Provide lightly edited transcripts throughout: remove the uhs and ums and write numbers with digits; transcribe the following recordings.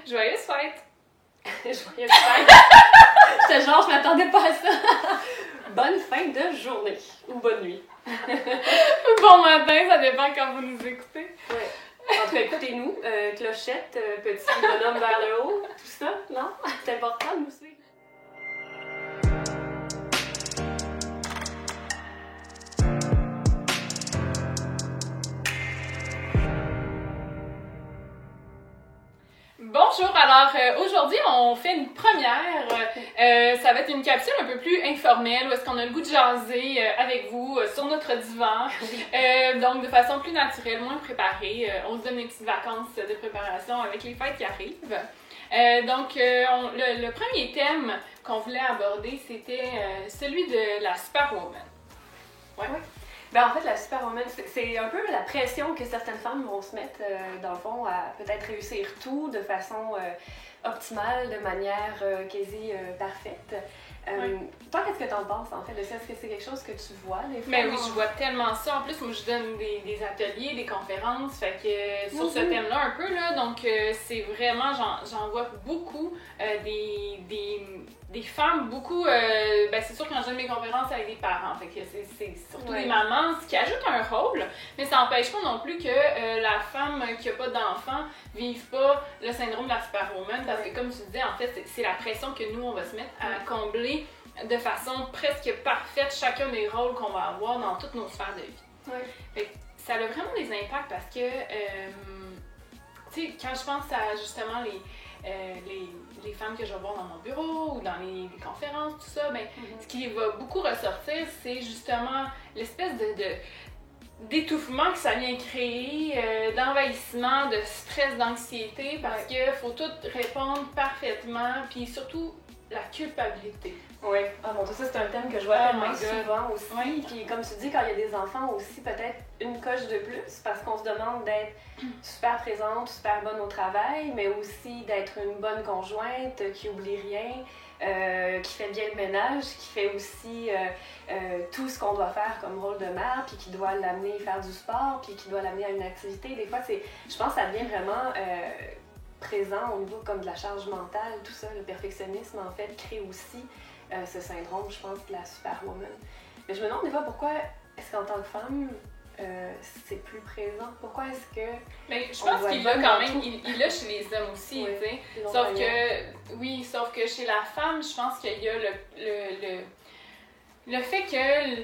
Joyeuse fête! Joyeuse fête! J'étais genre, je m'attendais pas à ça! Bonne fin de journée ou bonne nuit. Bon matin, ça dépend quand vous nous écoutez. Ouais. En tout cas, écoutez-nous, clochette, petit bonhomme vers le haut, tout ça, non? C'est important de nous suivre. Bonjour, alors aujourd'hui on fait une première, ça va être une capsule un peu plus informelle où est-ce qu'on a le goût de jaser avec vous sur notre divan, donc de façon plus naturelle, moins préparée, on se donne des petites vacances de préparation avec les fêtes qui arrivent. Donc le premier thème qu'on voulait aborder c'était celui de la Superwoman. Ouais. Ben, en fait, la Superwoman, c'est un peu la pression que certaines femmes vont se mettre, dans le fond, à peut-être réussir tout de façon optimale, de manière quasi parfaite. Toi, qu'est-ce que tu en penses, en fait, de ça? Est-ce que c'est quelque chose que tu vois, des fois? Mais oui, je vois tellement ça. En plus, moi, je donne des ateliers, des conférences, fait que sur ce thème-là un peu, là, donc c'est vraiment, j'en vois beaucoup, des femmes, beaucoup, ben c'est sûr quand je donne mes conférences avec des parents, fait que c'est surtout des mamans, ce qui ajoute un rôle, mais ça n'empêche pas non plus que la femme qui n'a pas d'enfant vive pas le syndrome de la Superwoman, parce que comme tu disais, en fait, c'est la pression que nous, on va se mettre à combler de façon presque parfaite chacun des rôles qu'on va avoir dans toutes nos sphères de vie. Fait que ça a vraiment des impacts parce que, tu sais, quand je pense à justement les femmes que je vais voir dans mon bureau ou dans les conférences, tout ça, ben, ce qui va beaucoup ressortir, c'est justement l'espèce d'étouffement que ça vient créer, d'envahissement, de stress, d'anxiété, parce qu'il faut tout répondre parfaitement, puis surtout la culpabilité. Oui. Ah bon, ça c'est un thème que je vois tellement souvent aussi. Puis comme tu dis, quand il y a des enfants aussi, peut-être une coche de plus, parce qu'on se demande d'être super présente, super bonne au travail, mais aussi d'être une bonne conjointe qui oublie rien, qui fait bien le ménage, qui fait aussi tout ce qu'on doit faire comme rôle de mère, puis qui doit l'amener faire du sport, puis qui doit l'amener à une activité. Des fois, je pense que ça devient vraiment présent au niveau comme de la charge mentale, tout ça. Le perfectionnisme, en fait, crée aussi ce syndrome, je pense, de la Superwoman. Mais je me demande des fois pourquoi est-ce qu'en tant que femme, c'est plus présent? Pourquoi est-ce que... Mais je pense qu'il l'a quand même, il l'a chez les hommes aussi, tu sais. Sauf que chez la femme, je pense qu'il y a le fait que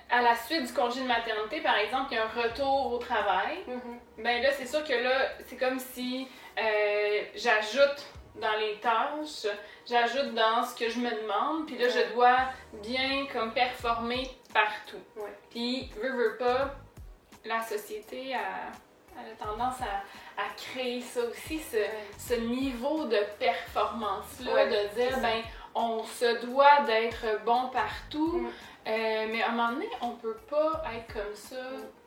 à la suite du congé de maternité, par exemple, il y a un retour au travail, ben là, c'est sûr que là, c'est comme si j'ajoute dans les tâches, j'ajoute dans ce que je me demande, puis là, je dois bien comme performer partout. Puis, veux pas, la société elle a tendance à créer ça aussi, ce niveau de performance-là, de dire, ben, on se doit d'être bon partout, mais à un moment donné, on peut pas être comme ça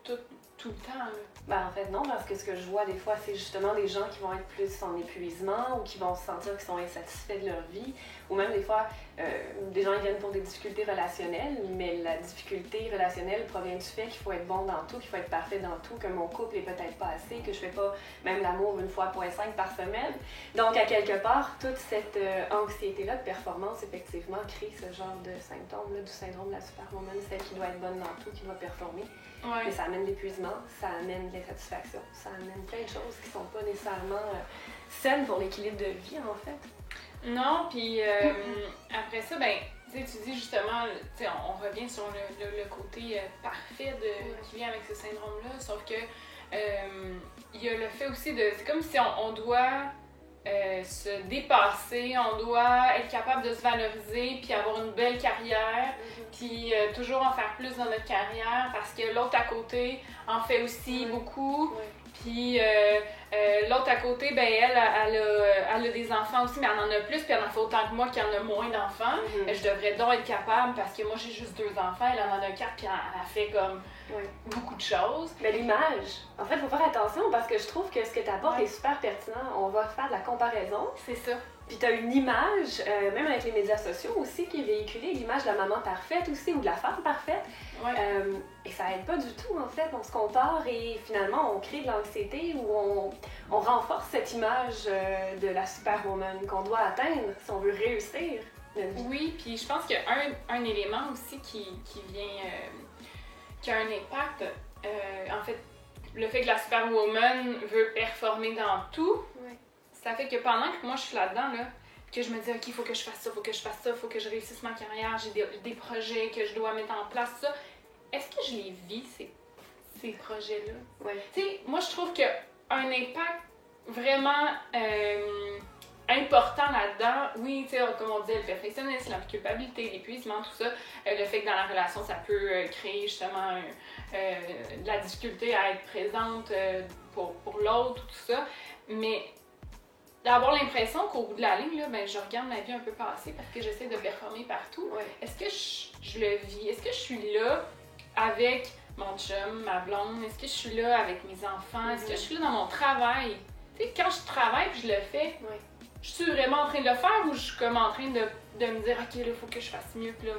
tout le temps, là. Ben, en fait, non, parce que ce que je vois des fois, c'est justement des gens qui vont être plus en épuisement ou qui vont se sentir qu'ils sont insatisfaits de leur vie. Ou même des fois, des gens ils viennent pour des difficultés relationnelles, mais la difficulté relationnelle provient du fait qu'il faut être bon dans tout, qu'il faut être parfait dans tout, que mon couple est peut-être pas assez, que je fais pas même l'amour 1,5 fois par semaine. Donc, à quelque part, toute cette anxiété-là de performance, effectivement, crée ce genre de symptômes-là du syndrome de la Superwoman, celle qui doit être bonne dans tout, qui doit performer. Mais ça amène l'épuisement, ça amène l'insatisfaction, ça amène plein de choses qui sont pas nécessairement saines pour l'équilibre de vie, en fait. Non, puis après ça, ben, tu dis justement, on revient sur le côté parfait qui vient avec ce syndrome-là, sauf que il y a le fait aussi de, c'est comme si on doit se dépasser, on doit être capable de se valoriser, puis avoir une belle carrière, puis toujours en faire plus dans notre carrière, parce que l'autre à côté en fait aussi beaucoup. Puis l'autre à côté, ben elle a des enfants aussi, mais elle en a plus, puis elle en fait autant que moi qui en a moins d'enfants. Je devrais donc être capable, parce que moi j'ai juste 2 enfants, elle en a 4, puis elle fait comme beaucoup de choses. Mais l'image, en fait, il faut faire attention, parce que je trouve que ce que tu apportes est super pertinent. On va faire de la comparaison. C'est ça. Puis tu as une image, même avec les médias sociaux aussi, qui est véhiculée, l'image de la maman parfaite aussi, ou de la femme parfaite. Et ça aide pas du tout, en fait. On se compare et finalement, on crée de l'anxiété ou on renforce cette image de la superwoman qu'on doit atteindre si on veut réussir notre vie. Oui, puis je pense qu'il y a un élément aussi qui vient, qui a un impact. En fait, le fait que la superwoman veut performer dans tout, ça fait que pendant que moi je suis là-dedans, là, que je me dis, OK, il faut que je fasse ça, il faut que je fasse ça, il faut que je réussisse ma carrière, j'ai des projets que je dois mettre en place, ça. Est-ce que je les vis, ces projets-là? Ouais. Tu sais, moi, je trouve qu'il y a un impact vraiment important là-dedans. Oui, tu sais, comme on disait, le perfectionnisme, la culpabilité, l'épuisement, tout ça. Le fait que dans la relation, ça peut créer justement de la difficulté à être présente pour l'autre, tout ça. Mais d'avoir l'impression qu'au bout de la ligne, là, ben, je regarde ma vie un peu passer parce que j'essaie de performer partout. Ouais. Est-ce que je le vis? Est-ce que je suis là avec mon chum, ma blonde? Est-ce que je suis là avec mes enfants? Est-ce que je suis là dans mon travail? Tu sais, quand je travaille et je le fais, je suis vraiment en train de le faire ou je suis comme en train de me dire, OK, là, il faut que je fasse mieux, puis là,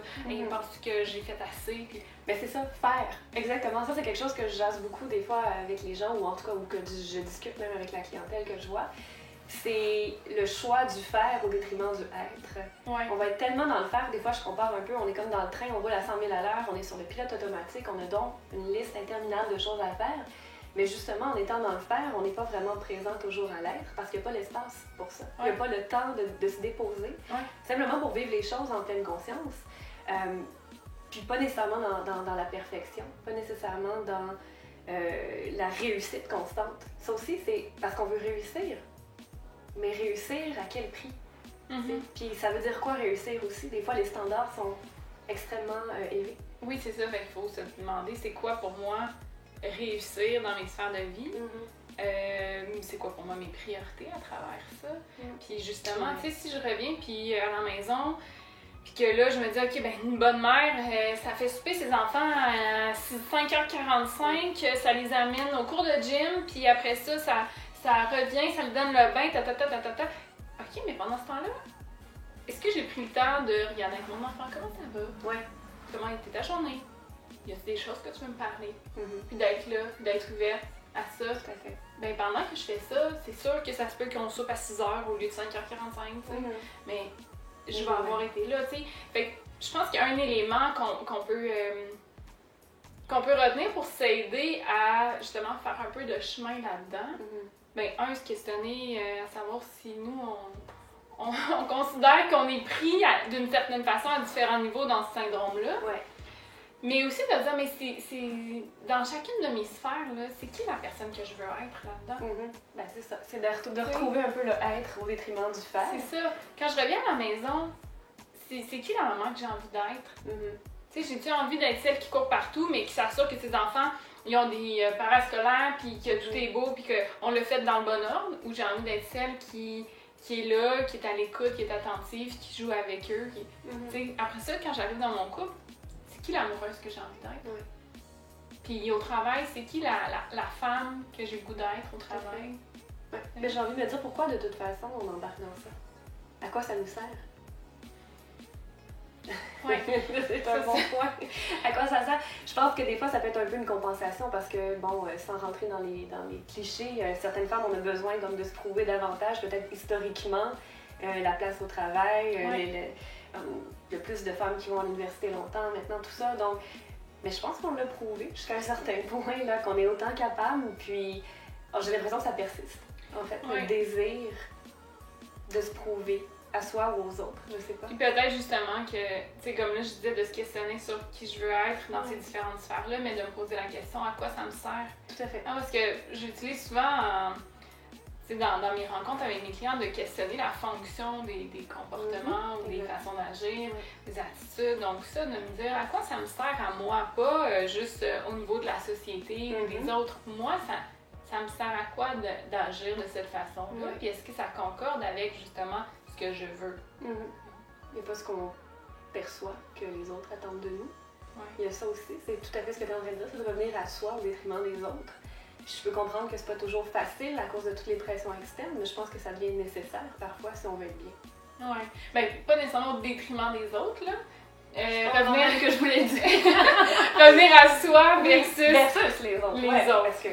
pense que j'ai fait assez. Puis... Mais c'est ça, faire. Exactement. Ça, c'est quelque chose que je jase beaucoup des fois avec les gens, ou en tout cas, ou que je discute même avec la clientèle que je vois. C'est le choix du faire au détriment du être. Ouais. On va être tellement dans le faire, des fois je compare un peu, on est comme dans le train, on roule à 100 000 à l'heure, on est sur le pilote automatique, on a donc une liste interminable de choses à faire. Mais justement, en étant dans le faire, on n'est pas vraiment présent toujours à l'être parce qu'il n'y a pas l'espace pour ça. Il n'y a pas le temps de se déposer, simplement pour vivre les choses en pleine conscience. Puis pas nécessairement dans la perfection, pas nécessairement dans la réussite constante. Ça aussi, c'est parce qu'on veut réussir. Mais réussir à quel prix? Puis ça veut dire quoi réussir aussi? Des fois, les standards sont extrêmement élevés. Oui, c'est ça. Il faut se demander c'est quoi pour moi réussir dans mes sphères de vie. C'est quoi pour moi mes priorités à travers ça. Puis justement, tu sais, si je reviens puis à la maison, puis que là, je me dis, OK, ben une bonne mère, ça fait souper ses enfants à 5h45, ça les amène au cours de gym, puis après ça revient, ça lui donne le bain, OK, mais pendant ce temps-là, est-ce que j'ai pris le temps de regarder avec mon enfant comment ça va? Ouais. Comment était ta journée? Y a des choses que tu veux me parler? Puis d'être là, d'être ouverte à ça. Tout à fait. Ben pendant que je fais ça, c'est sûr que ça se peut qu'on soupe à 6h au lieu de 5h45, mais je vais avoir été là, tu sais. Fait que je pense qu'il y a un élément qu'on peut retenir pour s'aider à justement faire un peu de chemin là-dedans. Ben, se questionner à savoir si nous, on considère qu'on est pris d'une certaine façon à différents niveaux dans ce syndrome-là. Ouais. Mais aussi de dire, mais c'est dans chacune de mes sphères, là, c'est qui la personne que je veux être là-dedans? Ben, c'est ça. C'est de retrouver un peu le être au détriment du faire. C'est ça. Quand je reviens à la maison, c'est qui la maman que j'ai envie d'être? Tu sais, j'ai-tu envie d'être celle qui court partout, mais qui s'assure que ses enfants ils ont des parascolaires, puis que tout est beau, puis qu'on le fait dans le bon ordre, ou j'ai envie d'être celle qui est là, qui est à l'écoute, qui est attentive, qui joue avec eux. Après ça, quand j'arrive dans mon couple, c'est qui l'amoureuse que j'ai envie d'être? Puis au travail, c'est qui la femme que j'ai le goût d'être au travail? Mais j'ai envie de me dire pourquoi de toute façon on embarque dans ça. À quoi ça nous sert? C'est un bon point. À quoi ça sert? Je pense que des fois, ça peut être un peu une compensation parce que, bon, sans rentrer dans les clichés, certaines femmes, on a besoin comme de se prouver davantage, peut-être historiquement, la place au travail, il y a plus de femmes qui vont à l'université longtemps, maintenant, tout ça. Donc, mais je pense qu'on l'a prouvé jusqu'à un certain point, là, qu'on est autant capable. Puis, j'ai l'impression que ça persiste, en fait, le désir de se prouver à soi ou aux autres, je sais pas. Puis peut-être justement que, tu sais, comme là, je disais de se questionner sur qui je veux être dans ces différentes sphères-là, mais de me poser la question à quoi ça me sert. Tout à fait. Parce que j'utilise souvent, tu sais, dans mes rencontres avec mes clients, de questionner la fonction des comportements ou des façons d'agir, des attitudes. Donc ça, de me dire à quoi ça me sert à moi, pas juste au niveau de la société ou des autres. Moi, ça me sert à quoi d'agir de cette façon-là? Puis est-ce que ça concorde avec justement que je veux. Il n'y a pas ce qu'on perçoit que les autres attendent de nous. Il y a ça aussi, c'est tout à fait ce que tu es en train de dire, c'est de revenir à soi au détriment des autres. Je peux comprendre que c'est pas toujours facile à cause de toutes les pressions externes, mais je pense que ça devient nécessaire parfois si on veut être bien. Ouais. Ben, pas nécessairement au détriment des autres, là. Revenir que je voulais dire. revenir à soi versus les autres. Les autres. Parce que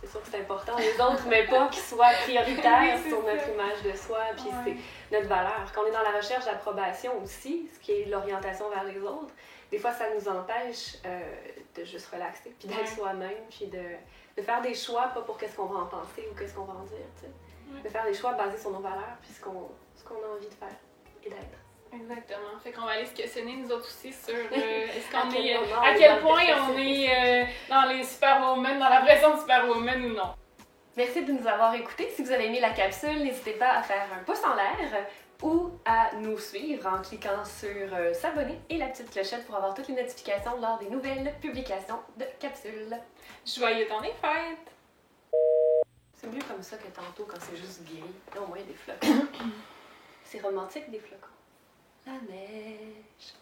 c'est sûr que c'est important les autres, mais pas qu'ils soient prioritaires sur notre image de soi, puis c'est notre valeur. Quand on est dans la recherche d'approbation aussi, ce qui est l'orientation vers les autres, des fois ça nous empêche de juste relaxer, puis d'être soi-même, puis de faire des choix, pas pour qu'est-ce qu'on va en penser ou qu'est-ce qu'on va en dire, tu sais. De faire des choix basés sur nos valeurs, puis ce qu'on a envie de faire et d'être. Exactement. Fait qu'on va aller se questionner nous autres aussi sur est-ce qu'on est à quel point on est dans les superwomen, dans la pression de superwoman ou non. Merci de nous avoir écoutés. Si vous avez aimé la capsule, n'hésitez pas à faire un pouce en l'air ou à nous suivre en cliquant sur s'abonner et la petite clochette pour avoir toutes les notifications lors des nouvelles publications de capsules. Joyeux temps des fêtes! C'est mieux comme ça que tantôt quand c'est juste gris. Là au moins il y a des flocons. C'est romantique des flocons. La neige.